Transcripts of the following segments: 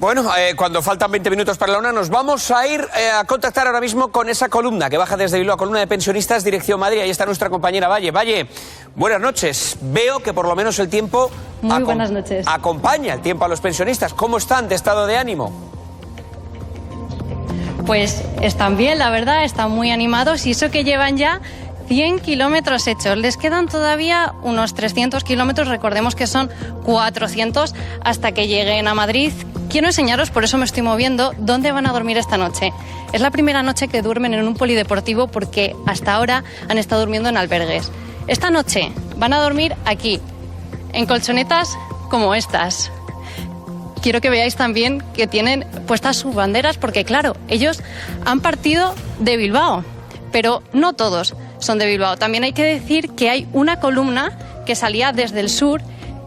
Bueno, cuando faltan 20 minutos para la una, nos vamos a ir a contactar ahora mismo con esa columna que baja desde Bilbao, columna de pensionistas, dirección Madrid. Ahí está nuestra compañera Valle. Valle, buenas noches. Veo que por lo menos el tiempo Muy buenas noches. acompaña el tiempo a los pensionistas. ¿Cómo están de estado de ánimo? Pues están bien, la verdad, están muy animados y eso que llevan ya 100 kilómetros hechos. Les quedan todavía unos 300 kilómetros, recordemos que son 400 hasta que lleguen a Madrid. Quiero enseñaros, por eso me estoy moviendo, dónde van a dormir esta noche. Es la primera noche que duermen en un polideportivo porque hasta ahora han estado durmiendo en albergues. Esta noche van a dormir aquí, en colchonetas como estas. Quiero que veáis también que tienen puestas sus banderas porque, claro, ellos han partido de Bilbao, pero no todos son de Bilbao. También hay que decir que hay una columna que salía desde el sur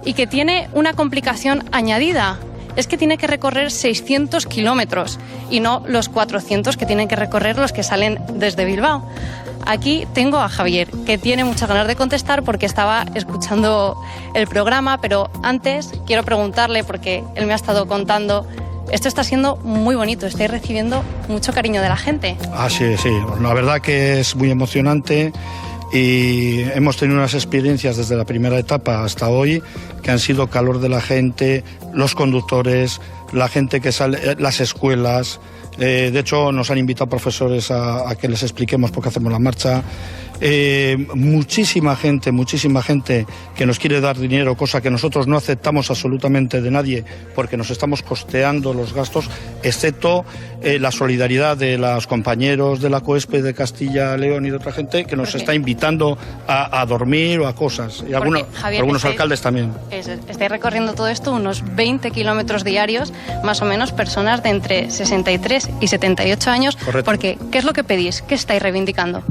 y que tiene una complicación añadida. Es que tiene que recorrer 600 kilómetros y no los 400 que tienen que recorrer los que salen desde Bilbao. Aquí tengo a Javier, que tiene muchas ganas de contestar porque estaba escuchando el programa, pero antes quiero preguntarle, porque él me ha estado contando, esto está siendo muy bonito, estáis recibiendo mucho cariño de la gente. Ah, sí, sí, la verdad que es muy emocionante y hemos tenido unas experiencias desde la primera etapa hasta hoy que han sido calor de la gente, los conductores, la gente que sale, las escuelas. De hecho, nos han invitado profesores a que les expliquemos por qué hacemos la marcha. Muchísima gente que nos quiere dar dinero, cosa que nosotros no aceptamos absolutamente de nadie porque nos estamos costeando los gastos, excepto la solidaridad de los compañeros de la COESPE de Castilla-León y de otra gente que nos está invitando a dormir o a cosas. Y algunos alcaldes también. Estáis recorriendo todo esto, unos 20 kilómetros diarios, más o menos, personas de entre 63 y 78 años. Correcto. Porque, ¿qué es lo que pedís? ¿Qué estáis reivindicando?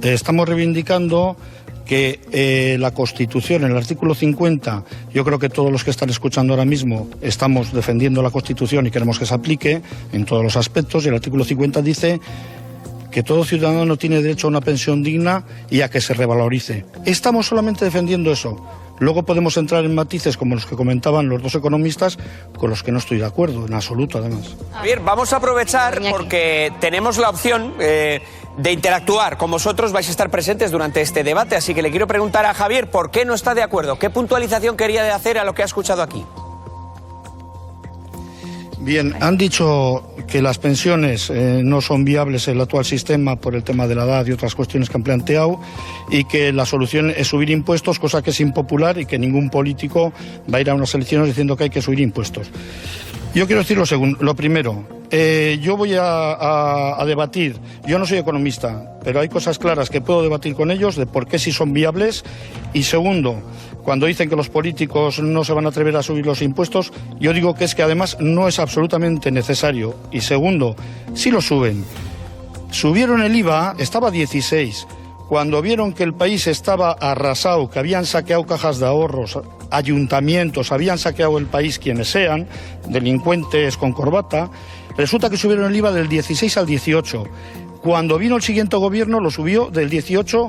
Estamos reivindicando que la Constitución, en el artículo 50, yo creo que todos los que están escuchando ahora mismo estamos defendiendo la Constitución y queremos que se aplique en todos los aspectos, y el artículo 50 dice que todo ciudadano tiene derecho a una pensión digna y a que se revalorice. Estamos solamente defendiendo eso. Luego podemos entrar en matices como los que comentaban los dos economistas, con los que no estoy de acuerdo, en absoluto, además. Bien, vamos a aprovechar porque tenemos la opción de interactuar con vosotros, vais a estar presentes durante este debate, así que le quiero preguntar a Javier por qué no está de acuerdo, qué puntualización quería hacer a lo que ha escuchado aquí. Bien, han dicho que las pensiones no son viables en el actual sistema por el tema de la edad y otras cuestiones que han planteado, y que la solución es subir impuestos, cosa que es impopular y que ningún político va a ir a unas elecciones diciendo que hay que subir impuestos. Yo quiero decir lo primero. Yo voy a debatir, yo no soy economista, pero hay cosas claras que puedo debatir con ellos de por qué sí son viables. Y segundo, cuando dicen que los políticos no se van a atrever a subir los impuestos, yo digo que es que además no es absolutamente necesario. Y segundo, si lo suben. Subieron el IVA, estaba a 16. Cuando vieron que el país estaba arrasado, que habían saqueado cajas de ahorros, ayuntamientos, habían saqueado el país quienes sean, delincuentes con corbata, resulta que subieron el IVA del 16 al 18. Cuando vino el siguiente gobierno lo subió del 18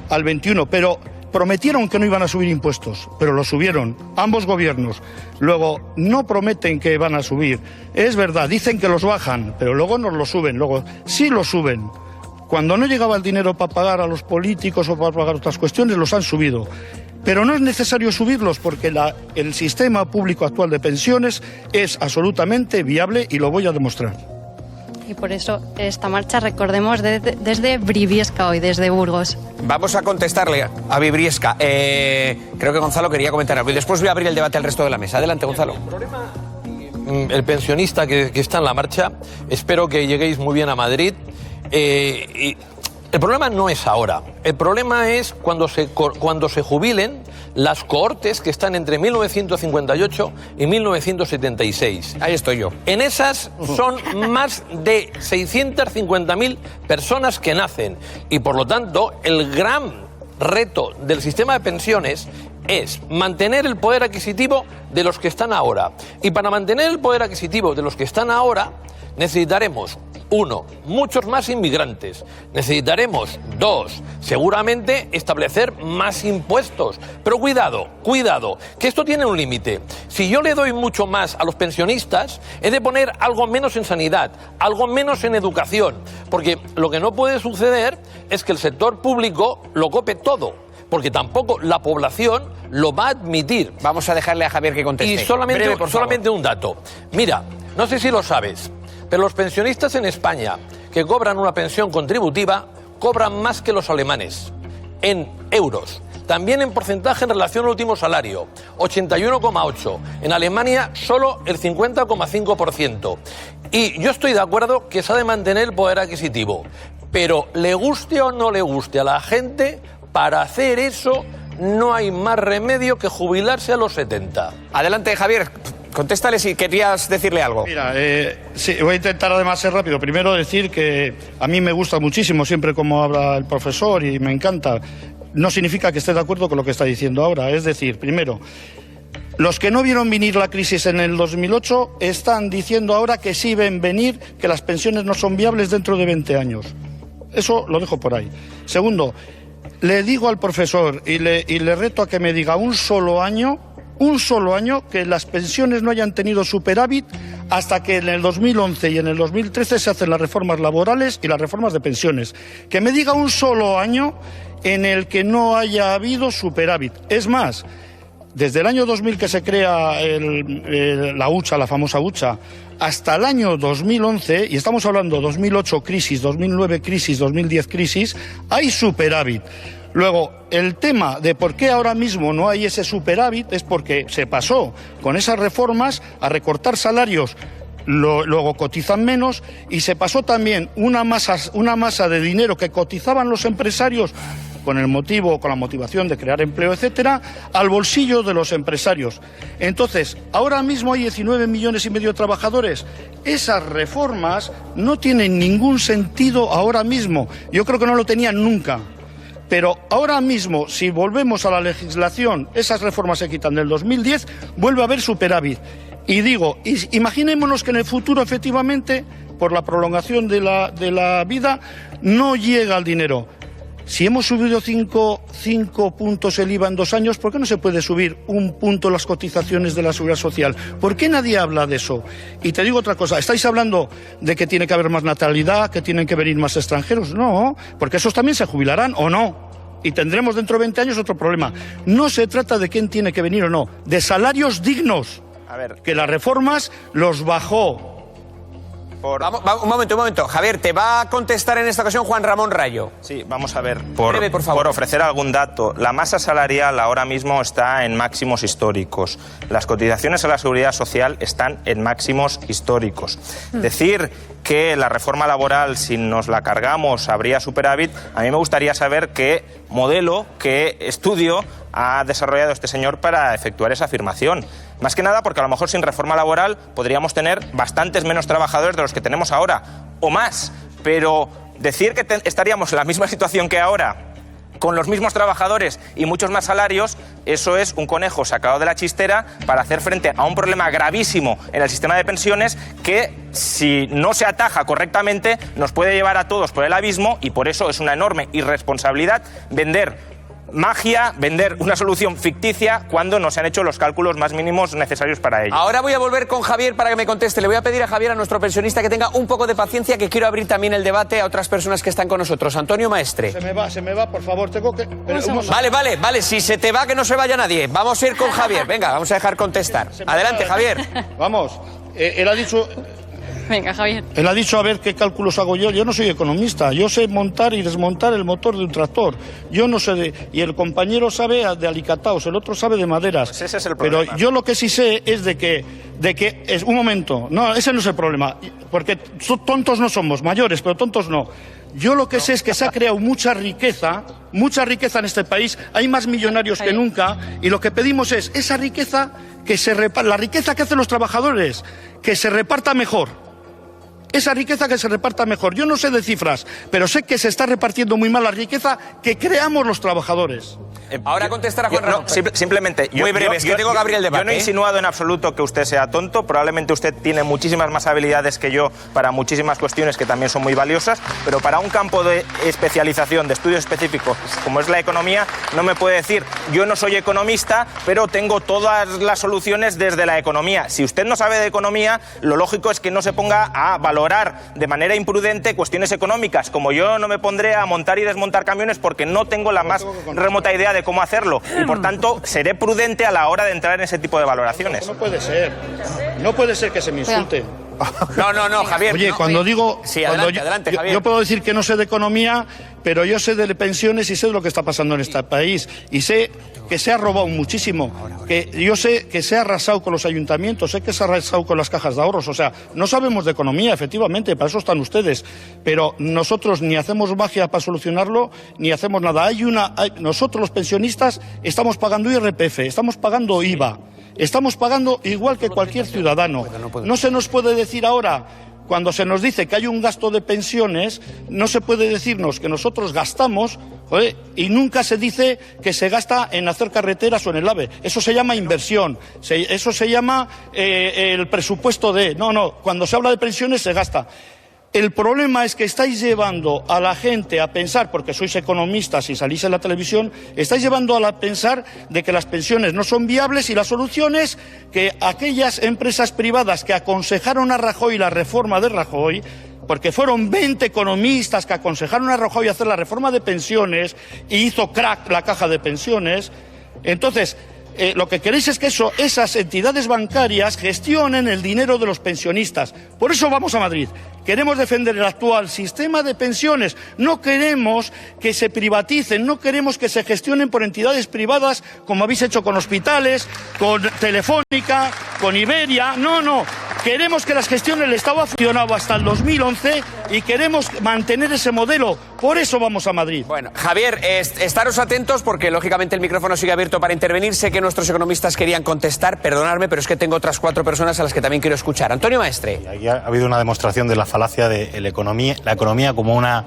al 21, pero prometieron que no iban a subir impuestos, pero lo subieron, ambos gobiernos. Luego, no prometen que van a subir. Es verdad, dicen que los bajan, pero luego nos lo suben, luego sí lo suben. Cuando no llegaba el dinero para pagar a los políticos o para pagar otras cuestiones, los han subido. Pero no es necesario subirlos porque el sistema público actual de pensiones es absolutamente viable y lo voy a demostrar. Y por eso esta marcha, recordemos, desde Briviesca hoy, desde Burgos. Vamos a contestarle a Briviesca. Creo que Gonzalo quería comentar algo y después voy a abrir el debate al resto de la mesa. Adelante, Gonzalo. El pensionista que está en la marcha, espero que lleguéis muy bien a Madrid. Y el problema no es ahora, el problema es cuando se jubilen las cohortes que están entre 1958 y 1976. Ahí estoy yo. En esas son más de 650.000 personas que nacen y por lo tanto el gran reto del sistema de pensiones es mantener el poder adquisitivo de los que están ahora. Y para mantener el poder adquisitivo de los que están ahora necesitaremos 1, muchos más inmigrantes. Necesitaremos 2, seguramente establecer más impuestos. Pero cuidado, que esto tiene un límite. Si yo le doy mucho más a los pensionistas, he de poner algo menos en sanidad, algo menos en educación. Porque lo que no puede suceder es que el sector público lo cope todo, porque tampoco la población lo va a admitir. Vamos a dejarle a Javier que conteste. Y solamente un dato. Mira, no sé si lo sabes, pero los pensionistas en España que cobran una pensión contributiva cobran más que los alemanes, en euros. También en porcentaje en relación al último salario, 81,8%. En Alemania solo el 50,5%. Y yo estoy de acuerdo que se ha de mantener el poder adquisitivo. Pero le guste o no le guste a la gente, para hacer eso no hay más remedio que jubilarse a los 70. Adelante, Javier. Contéstale si querías decirle algo. Mira, sí, voy a intentar además ser rápido. Primero decir que a mí me gusta muchísimo siempre cómo habla el profesor y me encanta. No significa que esté de acuerdo con lo que está diciendo ahora. Es decir, primero, los que no vieron venir la crisis en el 2008 están diciendo ahora que sí ven venir que las pensiones no son viables dentro de 20 años. Eso lo dejo por ahí. Segundo, le digo al profesor y le reto a que me diga un solo año que las pensiones no hayan tenido superávit hasta que en el 2011 y en el 2013 se hacen las reformas laborales y las reformas de pensiones. Que me diga un solo año en el que no haya habido superávit. Es más, desde el año 2000 que se crea la hucha, la famosa hucha, hasta el año 2011, y estamos hablando 2008 crisis, 2009 crisis, 2010 crisis, hay superávit. Luego, el tema de por qué ahora mismo no hay ese superávit es porque se pasó con esas reformas a recortar salarios, luego cotizan menos, y se pasó también una masa de dinero que cotizaban los empresarios con la motivación de crear empleo, etcétera, al bolsillo de los empresarios. Entonces, ahora mismo hay 19,5 millones de trabajadores. Esas reformas no tienen ningún sentido ahora mismo. Yo creo que no lo tenían nunca. Pero ahora mismo, si volvemos a la legislación, esas reformas se quitan del 2010, vuelve a haber superávit. Y digo, imaginémonos que en el futuro, efectivamente, por la prolongación de la vida, no llega el dinero. Si hemos subido 5 puntos el IVA en 2 años, ¿por qué no se puede subir 1 punto las cotizaciones de la Seguridad Social? ¿Por qué nadie habla de eso? Y te digo otra cosa, ¿estáis hablando de que tiene que haber más natalidad, que tienen que venir más extranjeros? No, porque esos también se jubilarán o no. Y tendremos dentro de 20 años otro problema. No se trata de quién tiene que venir o no, de salarios dignos. A ver, que las reformas los bajó. Un momento. Javier, te va a contestar en esta ocasión Juan Ramón Rayo. Sí, vamos a ver, Breve, por favor. por ofrecer algún dato. La masa salarial ahora mismo está en máximos históricos. Las cotizaciones a la Seguridad Social están en máximos históricos. Decir que la reforma laboral, si nos la cargamos, habría superávit, a mí me gustaría saber qué modelo, qué estudio ha desarrollado este señor para efectuar esa afirmación. Más que nada porque a lo mejor sin reforma laboral podríamos tener bastantes menos trabajadores de los que tenemos ahora, o más. Pero decir que estaríamos en la misma situación que ahora, con los mismos trabajadores y muchos más salarios, eso es un conejo sacado de la chistera para hacer frente a un problema gravísimo en el sistema de pensiones que, si no se ataja correctamente, nos puede llevar a todos por el abismo, y por eso es una enorme irresponsabilidad vender magia, vender una solución ficticia cuando no se han hecho los cálculos más mínimos necesarios para ello. Ahora voy a volver con Javier para que me conteste. Le voy a pedir a Javier, a nuestro pensionista, que tenga un poco de paciencia, que quiero abrir también el debate a otras personas que están con nosotros. Antonio Maestre. Se me va, por favor, tengo que... Vale, si se te va, que no se vaya nadie. Vamos a ir con Javier. Venga, vamos a dejar contestar. Adelante, Javier. Vamos, él ha dicho... Venga, Javier. Él ha dicho a ver qué cálculos hago yo. Yo no soy economista. Yo sé montar y desmontar el motor de un tractor. Yo no sé y el compañero sabe de alicataos, el otro sabe de maderas. Pues ese es el problema. Pero yo lo que sí sé es de que es un momento. No, ese no es el problema. Porque tontos no somos, mayores, pero tontos no. Yo lo que sé es que se ha creado mucha riqueza en este país. Hay más millonarios que nunca, y lo que pedimos es esa riqueza que se reparta, la riqueza que hacen los trabajadores, que se reparta mejor. Esa riqueza que se reparta mejor. Yo no sé de cifras, pero sé que se está repartiendo muy mal la riqueza que creamos los trabajadores. Ahora contestará Juan Ramón. Simplemente, muy breve, es que tengo que abrir el debate. Yo no he insinuado en absoluto que usted sea tonto. Probablemente usted tiene muchísimas más habilidades que yo para muchísimas cuestiones que también son muy valiosas, pero para un campo de especialización, de estudio específico, como es la economía, no me puede decir, yo no soy economista, pero tengo todas las soluciones desde la economía. Si usted no sabe de economía, lo lógico es que no se ponga a valorar de manera imprudente cuestiones económicas, como yo no me pondré a montar y desmontar camiones porque no tengo la más remota idea de cómo hacerlo, y por tanto seré prudente a la hora de entrar en ese tipo de valoraciones. No puede ser. No puede ser que se me insulte. No, Javier. Oye, cuando digo... Sí, cuando adelante, Javier. Yo puedo decir que no sé de economía, pero yo sé de pensiones y sé de lo que está pasando en este país. Y sé que se ha robado muchísimo. Que yo sé que se ha arrasado con los ayuntamientos, sé que se ha arrasado con las cajas de ahorros. O sea, no sabemos de economía, efectivamente, para eso están ustedes. Pero nosotros ni hacemos magia para solucionarlo, ni hacemos nada. Nosotros los pensionistas estamos pagando IRPF, estamos pagando IVA. Estamos pagando igual que cualquier ciudadano. No se nos puede decir ahora, cuando se nos dice que hay un gasto de pensiones, no se puede decirnos que nosotros gastamos, joder, y nunca se dice que se gasta en hacer carreteras o en el AVE. Eso se llama inversión, eso se llama el presupuesto de... No, cuando se habla de pensiones se gasta. El problema es que estáis llevando a la gente a pensar, porque sois economistas y salís en la televisión, estáis llevando a pensar de que las pensiones no son viables, y la solución es que aquellas empresas privadas que aconsejaron a Rajoy la reforma de Rajoy, porque fueron 20 economistas que aconsejaron a Rajoy hacer la reforma de pensiones y hizo crack la caja de pensiones, entonces... lo que queréis es que esas entidades bancarias gestionen el dinero de los pensionistas. Por eso vamos a Madrid. Queremos defender el actual sistema de pensiones. No queremos que se privaticen, no queremos que se gestionen por entidades privadas como habéis hecho con hospitales, con Telefónica, con Iberia. No. Queremos que las gestiones el Estado ha funcionado hasta el 2011 y queremos mantener ese modelo. Por eso vamos a Madrid. Bueno, Javier, estaros atentos porque lógicamente el micrófono sigue abierto para intervenir. Sé que nuestros economistas querían contestar, perdonadme, pero es que tengo otras 4 personas a las que también quiero escuchar. Antonio Maestre. Aquí ha habido una demostración de la falacia de la economía como una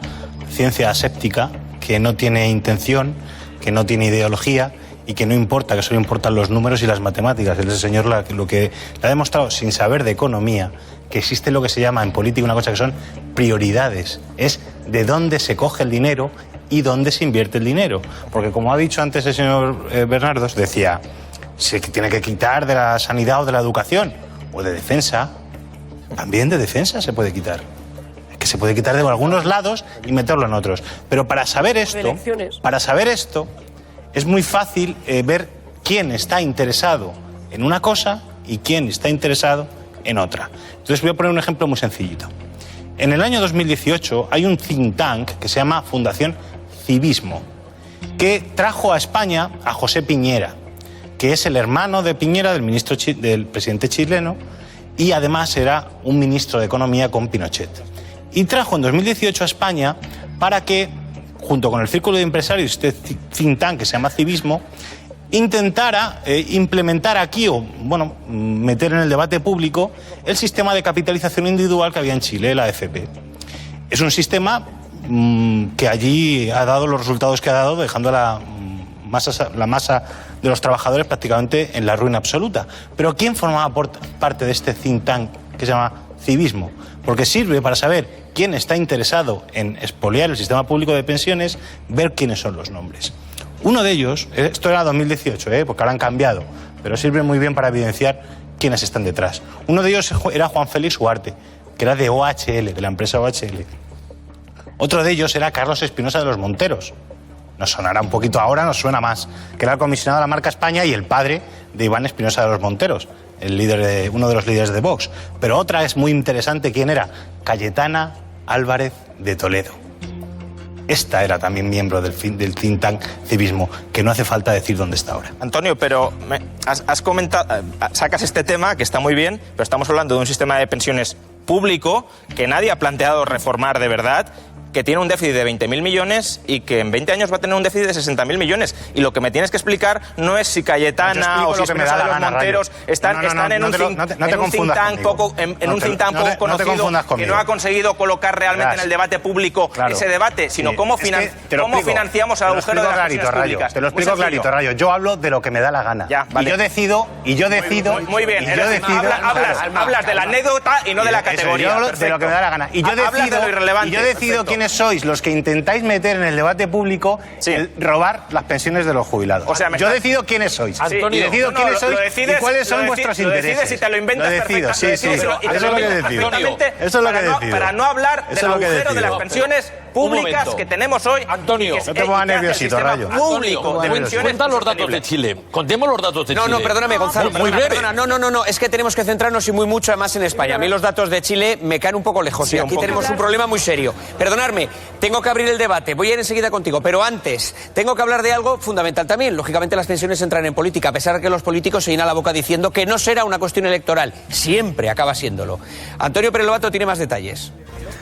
ciencia aséptica que no tiene intención, que no tiene ideología y que no importa, que solo importan los números y las matemáticas. Ese señor lo que le ha demostrado sin saber de economía, que existe lo que se llama en política una cosa que son prioridades, es de dónde se coge el dinero y dónde se invierte el dinero. Porque como ha dicho antes el señor Bernardos, decía, se tiene que quitar de la sanidad o de la educación o de defensa. También de defensa se puede quitar. Que se puede quitar de algunos lados y meterlo en otros. Pero para saber esto, es muy fácil ver quién está interesado en una cosa y quién está interesado en otra. Entonces voy a poner un ejemplo muy sencillito. En el año 2018 hay un think tank que se llama Fundación Civismo, que trajo a España a José Piñera, que es el hermano de Piñera, del presidente chileno, y además era un ministro de Economía con Pinochet. Y trajo en 2018 a España para que, junto con el Círculo de Empresarios, este think tank que se llama Civismo, intentara implementar aquí, meter en el debate público el sistema de capitalización individual que había en Chile, la AFP. Es un sistema que allí ha dado los resultados que ha dado, dejando la masa de los trabajadores prácticamente en la ruina absoluta. Pero ¿quién formaba parte de este think tank que se llama Civismo? Porque sirve para saber quién está interesado en expoliar el sistema público de pensiones, ver quiénes son los nombres. Uno de ellos, esto era 2018, porque ahora han cambiado, pero sirve muy bien para evidenciar quiénes están detrás. Uno de ellos era Juan Félix Ugarte, que era de OHL, de la empresa OHL. Otro de ellos era Carlos Espinosa de los Monteros. Nos sonará un poquito ahora, nos suena más, que era el comisionado de la marca España y el padre de Iván Espinosa de los Monteros, uno de los líderes de Vox. Pero otra es muy interesante, ¿quién era? Cayetana Álvarez de Toledo. Esta era también miembro del think tank Civismo, que no hace falta decir dónde está ahora. Antonio, pero has comentado, sacas este tema, que está muy bien, pero estamos hablando de un sistema de pensiones público que nadie ha planteado reformar de verdad. que tiene un déficit de 20.000 millones y que en 20 años va a tener un déficit de 60.000 millones. Y lo que me tienes que explicar no es si Cayetana o si Espinosa de los Monteros están en un think tank poco conocido que no ha conseguido colocar realmente en el debate público ese debate, sino cómo financiamos el agujero de las pensiones públicas. Te lo explico clarito, Rayo. Yo hablo de lo que me da la gana. Ya, vale. Y yo decido. Muy bien. Hablas de la anécdota y no de la categoría. Yo hablo de lo que me da la gana. Y yo decido quiénes sois los que intentáis meter en el debate público robar las pensiones de los jubilados. O sea, yo decido quiénes sois. Antonio, y decido quiénes sois y cuáles son vuestros intereses. Lo decides si te lo inventas. Lo decido, sí. Eso es lo que decido. Eso es lo que decido. Para no hablar del agujero de las pensiones públicas que tenemos hoy. Antonio, no te pongas nerviosito, Rayo. Cuenta los datos de Chile. Contemos los datos de Chile. No, perdóname, Gonzalo. Muy breve. No, es que tenemos que centrarnos y mucho además en España. A mí los datos de Chile me caen un poco lejos y aquí tenemos un problema muy serio. Perdonadme, tengo que abrir el debate, voy a ir enseguida contigo, pero antes tengo que hablar de algo fundamental también. Lógicamente las pensiones entran en política, a pesar de que los políticos se llenan la boca diciendo que no será una cuestión electoral. Siempre acaba siéndolo. Antonio Pérez Lobato tiene más detalles.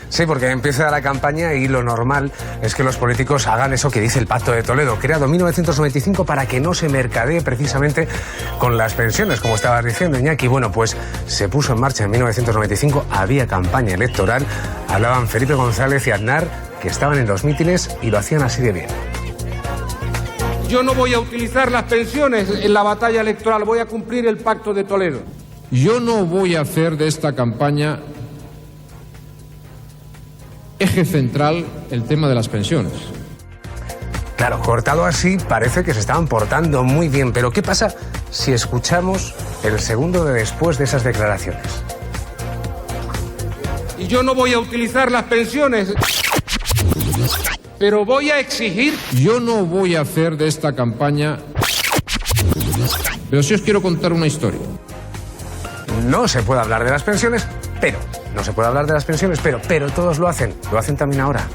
Sí, porque empieza la campaña y lo normal es que los políticos hagan eso que dice el Pacto de Toledo, creado en 1995 para que no se mercadee precisamente con las pensiones, como estabas diciendo, Iñaki. Bueno, pues se puso en marcha en 1995, había campaña electoral, hablaban Felipe González y Aznar, que estaban en los mítines y lo hacían así de bien. Yo no voy a utilizar las pensiones en la batalla electoral, voy a cumplir el Pacto de Toledo. Yo no voy a hacer de esta campaña eje central el tema de las pensiones. Claro, cortado así parece que se estaban portando muy bien, pero ¿qué pasa si escuchamos el segundo de después de esas declaraciones? Y yo no voy a utilizar las pensiones, pero voy a exigir. Yo no voy a hacer de esta campaña, pero sí os quiero contar una historia. No se puede hablar de las pensiones, pero todos lo hacen también ahora.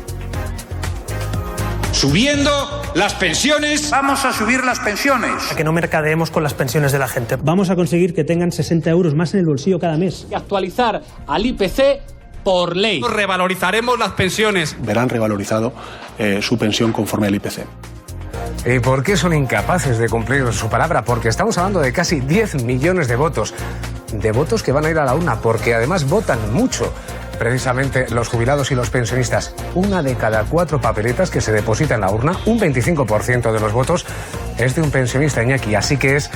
Subiendo las pensiones. Vamos a subir las pensiones. A que no mercadeemos con las pensiones de la gente. Vamos a conseguir que tengan 60 euros más en el bolsillo cada mes. Y actualizar al IPC por ley. Revalorizaremos las pensiones. Verán revalorizado su pensión conforme al IPC. ¿Y por qué son incapaces de cumplir su palabra? Porque estamos hablando de casi 10 millones de votos que van a ir a la urna, porque además votan mucho precisamente los jubilados y los pensionistas. 1 de cada 4 papeletas que se depositan en la urna, un 25% de los votos es de un pensionista, Iñaki, así que es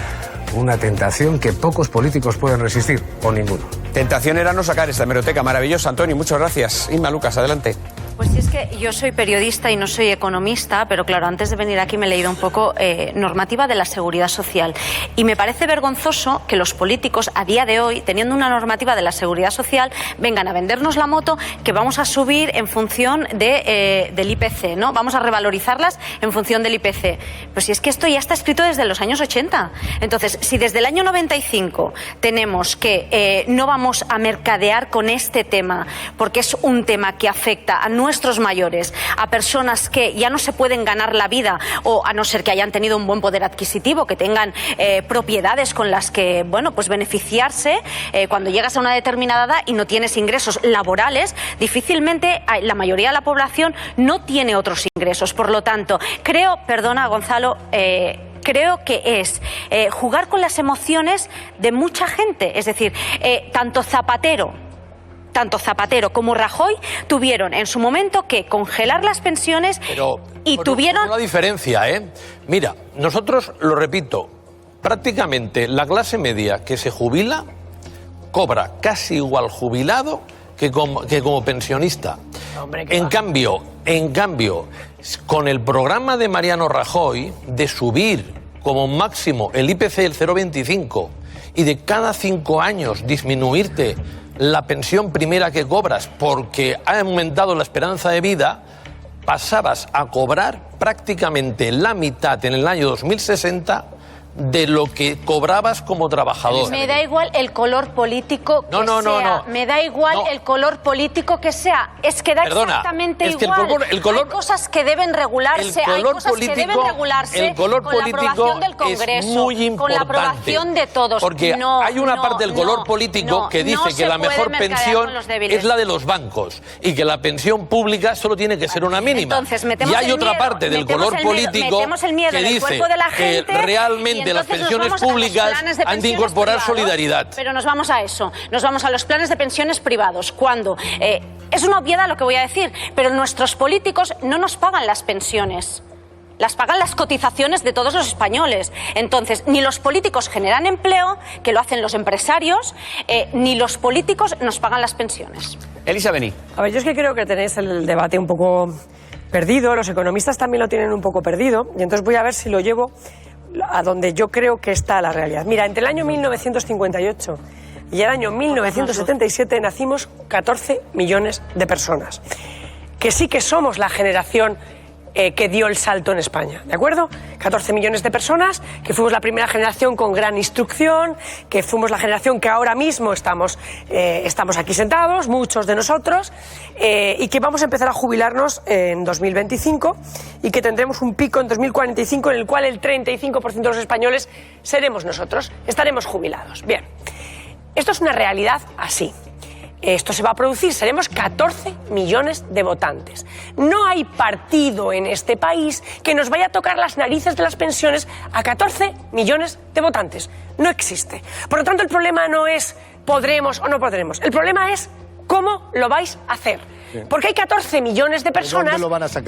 una tentación que pocos políticos pueden resistir, o ninguno. Tentación era no sacar esta hemeroteca maravillosa. Antonio, muchas gracias. Inma, Lucas, adelante. Pues sí, es que yo soy periodista y no soy economista, pero claro, antes de venir aquí me he leído un poco normativa de la seguridad social. Y me parece vergonzoso que los políticos a día de hoy, teniendo una normativa de la seguridad social, vengan a vendernos la moto que vamos a subir en función del IPC, ¿no? Vamos a revalorizarlas en función del IPC. Pues si es que esto ya está escrito desde los años 80. Entonces, si desde el año 95 tenemos que no vamos a mercadear con este tema, porque es un tema que afecta a nuestros mayores, a personas que ya no se pueden ganar la vida, o a no ser que hayan tenido un buen poder adquisitivo, que tengan propiedades con las que, bueno, pues beneficiarse, cuando llegas a una determinada edad y no tienes ingresos laborales, difícilmente la mayoría de la población no tiene otros ingresos. Por lo tanto, creo, perdona Gonzalo, creo que es jugar con las emociones de mucha gente. Es decir, tanto Zapatero como Rajoy tuvieron en su momento que congelar las pensiones y tuvieron... Una diferencia, Mira, nosotros, lo repito, prácticamente la clase media que se jubila cobra casi igual jubilado que como pensionista. Hombre, en cambio, con el programa de Mariano Rajoy de subir como máximo el IPC el 0,25 y de cada 5 años disminuirte la pensión primera que cobras porque ha aumentado la esperanza de vida, pasabas a cobrar prácticamente la mitad en el año 2060 de lo que cobrabas como trabajador. Me da igual el color político que sea. Me da igual el color político que sea. Es que da exactamente igual. Hay cosas que deben regularse, hay cosas que deben regularse con la aprobación del Congreso, con la aprobación de todos. Porque hay una parte del color político que dice que la mejor pensión es la de los bancos y que la pensión pública solo tiene que ser una mínima. Entonces, y hay otra parte del color político que dice que realmente las pensiones públicas han de incorporar solidaridad. Pero nos vamos a eso, nos vamos a los planes de pensiones privados, cuando es una obviedad lo que voy a decir, pero nuestros políticos no nos pagan las pensiones. Las pagan las cotizaciones de todos los españoles. Entonces, ni los políticos generan empleo, que lo hacen los empresarios, ni los políticos nos pagan las pensiones. Elisa Beni. A ver, yo es que creo que tenéis el debate un poco perdido, los economistas también lo tienen un poco perdido, y entonces voy a ver si lo llevo a donde yo creo que está la realidad. Mira, entre el año 1958 y el año 1977 nacimos 14 millones de personas, que sí que somos la generación que dio el salto en España, ¿de acuerdo? 14 millones de personas, que fuimos la primera generación con gran instrucción, que fuimos la generación que ahora mismo estamos aquí sentados, muchos de nosotros, y que vamos a empezar a jubilarnos en 2025 y que tendremos un pico en 2045 en el cual el 35% de los españoles seremos nosotros, estaremos jubilados. Bien, esto es una realidad así. Esto se va a producir, seremos 14 millones de votantes. No hay partido en este país que nos vaya a tocar las narices de las pensiones a 14 millones de votantes. No existe. Por lo tanto, el problema no es podremos o no podremos. El problema es cómo lo vais a hacer. Porque hay 14 millones de personas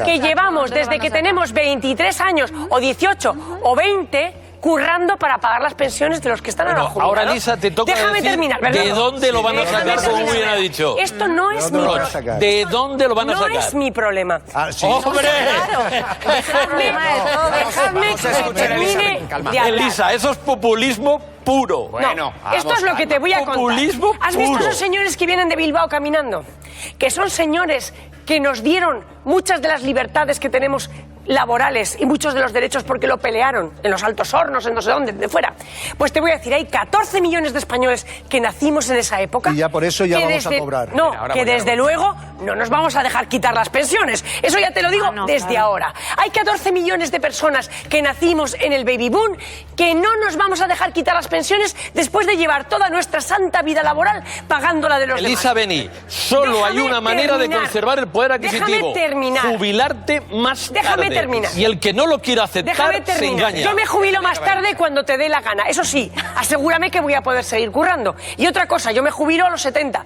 que llevamos desde que tenemos 23 años o 18 o 20 currando para pagar las pensiones de los que están ahora jubilados. Ahora, Lisa, te toca decir terminar, ¿de dónde lo van a sacar, como muy bien ha dicho? Esto no es mi problema. ¿De dónde lo van a sacar? No es mi problema. Sí. ¡Hombre! Dejadme que termine de hablar. Elisa, eso es populismo puro. Bueno, esto es lo que te voy a contar. Populismo ¿Has visto puro. esos señores que vienen de Bilbao caminando? Que son señores que nos dieron muchas de las libertades que tenemos laborales y muchos de los derechos porque lo pelearon en los Altos Hornos, en no sé dónde, de fuera. Pues te voy a decir, hay 14 millones de españoles que nacimos en esa época. Y ya por eso ya vamos a cobrar. No, que desde luego no nos vamos a dejar quitar las pensiones. Eso ya te lo digo desde ahora. Hay 14 millones de personas que nacimos en el baby boom que no nos vamos a dejar quitar las pensiones después de llevar toda nuestra santa vida laboral pagándola de los Elisa demás. Beni, solo hay una manera de conservar el poder adquisitivo. Déjame terminar. Jubilarte más Déjame tarde. terminar. Y el que no lo quiera aceptar se engaña. Yo me jubilo más tarde cuando te dé la gana. Eso sí, asegúrame que voy a poder seguir currando. Y otra cosa, yo me jubilo a los 70.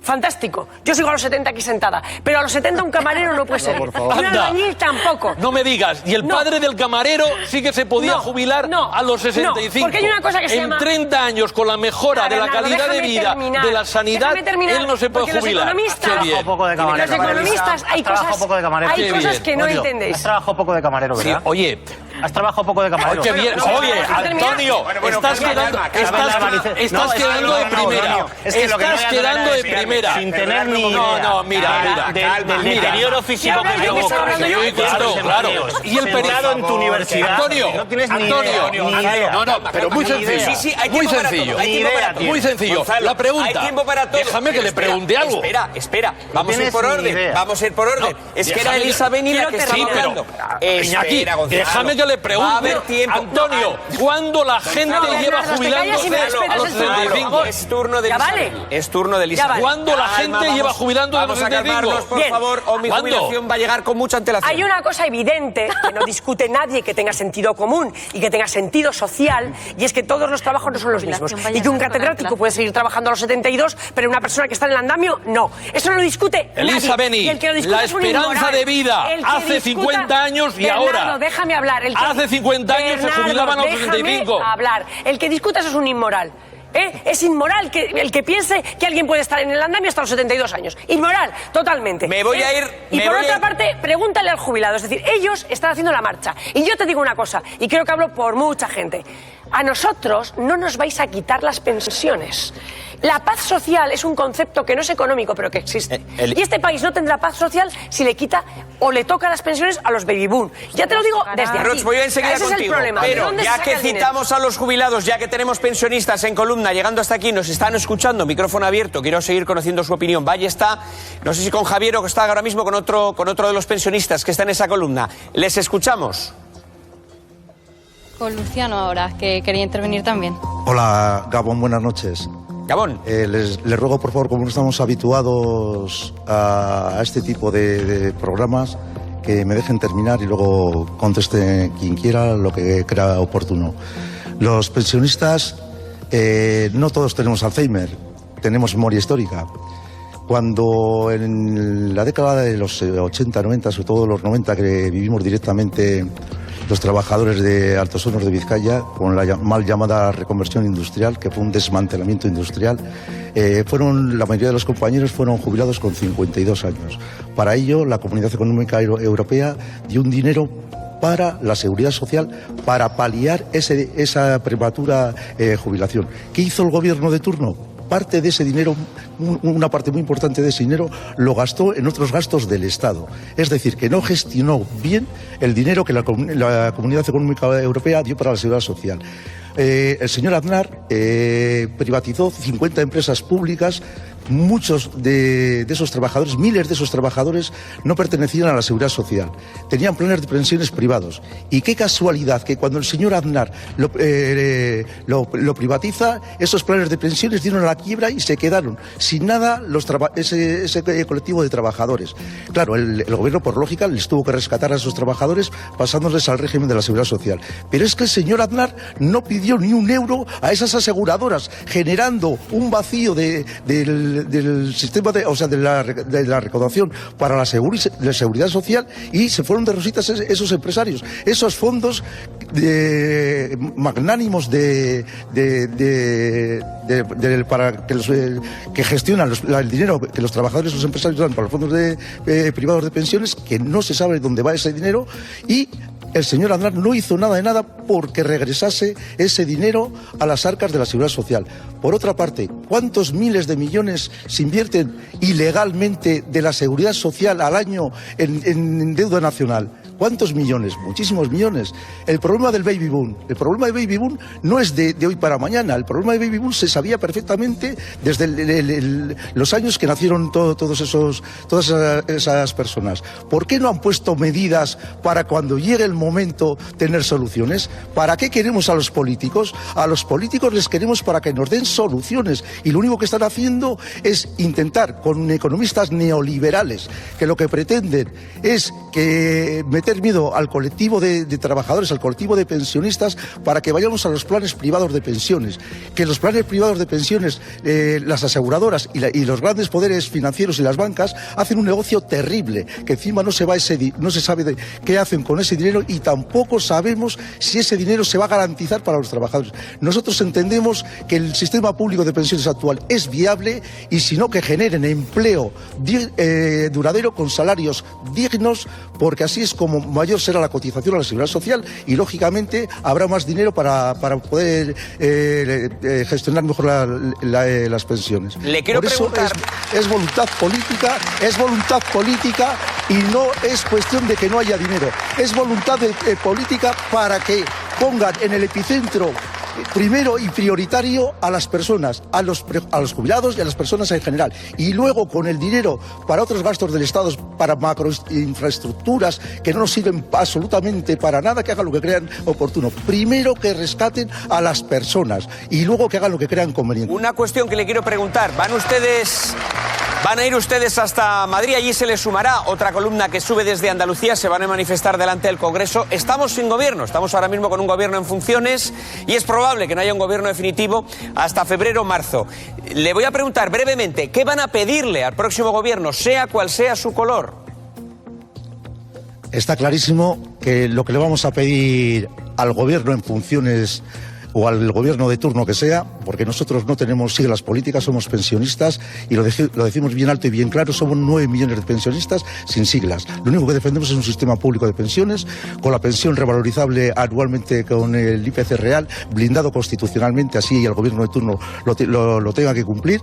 Fantástico. Yo sigo a los 70 aquí sentada. Pero a los 70 un camarero no puede ser. por favor. Y un Anda. albañil tampoco. No me digas. Y el padre del camarero sí que se podía jubilar a los 65. No, porque hay una cosa que se llama... En 30 años, con la mejora de la calidad de vida, de la sanidad, él no se puede jubilar. Qué bien. Los economistas, hay cosas que no entendéis. Has trabajado poco de camarero, ¿verdad? Sí, oye, has trabajado poco de camarero. Qué bien. Oye, Antonio, estás quedando de primera. Estás quedando de primera. Sin tener ni idea. No, mira. Del deterioro físico que tengo. Claro. Y el periodo en tu universidad. Antonio, no tienes ni idea. No, pero muy sencillo. Hay Muy sencillo. La pregunta. Hay tiempo para todo. Déjame que le pregunte algo. Espera. Vamos a ir por orden. Es que era Elisa Beni la que estaba hablando. Iñaki, déjame que le pregunte. Va a haber tiempo. Antonio, ¿cuándo la gente lleva jubilándose a los 65? Es turno de Elisa Beni. Es turno de Elisa Beni. ¿Cuándo la gente lleva jubilando a los 65? Vamos a calmarnos, por favor, o mi jubilación va a llegar con mucha antelación. Hay una cosa evidente que no discute nadie, que tenga sentido común y que tenga sentido social, y es que todos los trabajos no son los mismos. Y que un catedrático puede seguir trabajando a los 72, pero una persona que está en el andamio, no. Eso no lo discute Elisa nadie. Beni, Y el que lo discute la es un esperanza inmoral. de vida El que hace discuta- 50 años y Bernardo, ahora. déjame hablar. Hace 50 años se jubilaban a los 65. Déjame hablar. El que discuta eso es un inmoral. Es inmoral que el que piense que alguien puede estar en el andamio hasta los 72 años. Inmoral, totalmente. Me voy a ir... Y por otra parte, pregúntale al jubilado. Es decir, ellos están haciendo la marcha. Y yo te digo una cosa, y creo que hablo por mucha gente. a nosotros no nos vais a quitar las pensiones. La paz social es un concepto que no es económico, pero que existe. Y este país no tendrá paz social si le quita o le toca las pensiones a los baby boom. Ya te lo digo desde aquí. Roch, voy a enseguida Ese contigo, es el problema. pero ya que citamos a los jubilados, ya que tenemos pensionistas en columna, llegando hasta aquí, nos están escuchando, micrófono abierto, quiero seguir conociendo su opinión. Vaya está, no sé si con Javier o que está ahora mismo con otro de los pensionistas que está en esa columna. Les escuchamos. Con Luciano ahora, que quería intervenir también. Hola, Gabón, buenas noches. Gabón. Les ruego, por favor, como no estamos habituados a este tipo de programas, que me dejen terminar y luego conteste quien quiera lo que crea oportuno. Los pensionistas, no todos tenemos Alzheimer, tenemos memoria histórica. Cuando en la década de los 80, 90, sobre todo los 90, que vivimos directamente los trabajadores de Altos Hornos de Vizcaya, con la mal llamada reconversión industrial, que fue un desmantelamiento industrial, la mayoría de los compañeros fueron jubilados con 52 años. Para ello, la Comunidad Económica Europea dio un dinero para la seguridad social, para paliar esa prematura jubilación. ¿Qué hizo el gobierno de turno? Parte de ese dinero, una parte muy importante de ese dinero, lo gastó en otros gastos del Estado. Es decir, que no gestionó bien el dinero que la Comunidad Económica Europea dio para la seguridad social. El señor Aznar privatizó 50 empresas públicas. Muchos de esos trabajadores, miles de esos trabajadores, no pertenecían a la seguridad social. Tenían planes de pensiones privados. Y qué casualidad que cuando el señor Aznar lo privatiza, esos planes de pensiones dieron a la quiebra y se quedaron sin nada ese colectivo de trabajadores. Claro, el gobierno, por lógica, les tuvo que rescatar a esos trabajadores pasándoles al régimen de la seguridad social. Pero es que el señor Aznar no pidió ni un euro a esas aseguradoras, generando un vacío del sistema de la recaudación para la seguridad social, y se fueron de rositas esos empresarios. Esos fondos magnánimos que gestionan el dinero que los trabajadores y los empresarios dan para los fondos privados de pensiones, que no se sabe dónde va ese dinero, y el señor Aznar no hizo nada de nada porque regresase ese dinero a las arcas de la seguridad social. Por otra parte, ¿cuántos miles de millones se invierten ilegalmente de la seguridad social al año en deuda nacional? ¿Cuántos millones? Muchísimos millones. El problema del baby boom. El problema del baby boom no es de hoy para mañana. El problema del baby boom se sabía perfectamente desde los años que nacieron todas esas personas. ¿Por qué no han puesto medidas para cuando llegue el momento tener soluciones? ¿Para qué queremos a los políticos? A los políticos les queremos para que nos den soluciones. Y lo único que están haciendo es intentar, con economistas neoliberales, que lo que pretenden es que meter miedo al colectivo de trabajadores, al colectivo de pensionistas, para que vayamos a los planes privados de pensiones. Que los planes privados de pensiones, las aseguradoras y los grandes poderes financieros y las bancas hacen un negocio terrible, que encima no se sabe qué hacen con ese dinero, y tampoco sabemos si ese dinero se va a garantizar para los trabajadores. Nosotros entendemos que el sistema público de pensiones actual es viable, y si no, que generen empleo duradero con salarios dignos, porque así es como mayor será la cotización a la seguridad social, y lógicamente habrá más dinero para poder gestionar mejor las pensiones. Le quiero Por eso preguntar... es voluntad política, y no es cuestión de que no haya dinero, es voluntad política para que pongan en el epicentro primero y prioritario a las personas, a los jubilados y a las personas en general, y luego con el dinero para otros gastos del Estado, para macroinfraestructuras que no nos sirven absolutamente para nada, que hagan lo que crean oportuno. Primero que rescaten a las personas y luego que hagan lo que crean conveniente. Una cuestión que le quiero preguntar, ¿van a ir ustedes hasta Madrid? Allí se les sumará otra columna que sube desde Andalucía, se van a manifestar delante del Congreso. Estamos sin gobierno, estamos ahora mismo con un gobierno en funciones, y es probable que no haya un gobierno definitivo hasta febrero o marzo. Le voy a preguntar brevemente, ¿qué van a pedirle al próximo gobierno, sea cual sea su color? Está clarísimo que lo que le vamos a pedir al gobierno en funciones o al gobierno de turno que sea porque nosotros no tenemos siglas políticas, somos pensionistas y lo decimos bien alto y bien claro, somos 9 millones de pensionistas sin siglas. Lo único que defendemos es un sistema público de pensiones, con la pensión revalorizable anualmente con el IPC real, blindado constitucionalmente, así el gobierno de turno lo tenga que cumplir.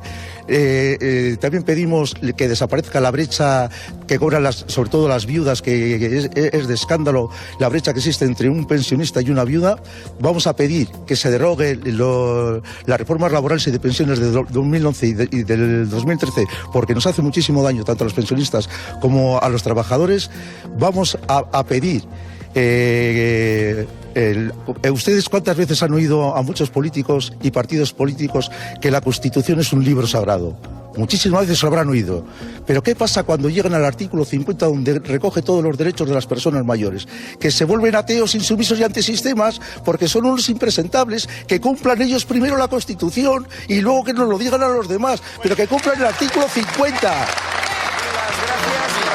También pedimos que desaparezca la brecha que cobran sobre todo las viudas, que es de escándalo la brecha que existe entre un pensionista y una viuda. Vamos a pedir que se derogue las reformas laborales y de pensiones de 2011 y del 2013, porque nos hace muchísimo daño tanto a los pensionistas como a los trabajadores. Vamos a pedir... ¿Ustedes cuántas veces han oído a muchos políticos y partidos políticos que la Constitución es un libro sagrado? Muchísimas veces lo habrán oído. Pero ¿qué pasa cuando llegan al artículo 50, donde recoge todos los derechos de las personas mayores? Que se vuelven ateos, insumisos y antisistemas porque son unos impresentables, que cumplan ellos primero la Constitución y luego que nos lo digan a los demás, pero que cumplan el artículo 50.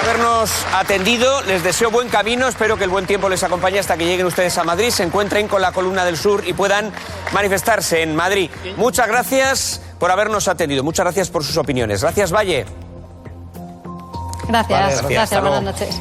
Habernos atendido, les deseo buen camino, espero que el buen tiempo les acompañe hasta que lleguen ustedes a Madrid, se encuentren con la Columna del Sur y puedan manifestarse en Madrid. Muchas gracias por habernos atendido, muchas gracias por sus opiniones. Gracias, Valle. Gracias, buenas noches.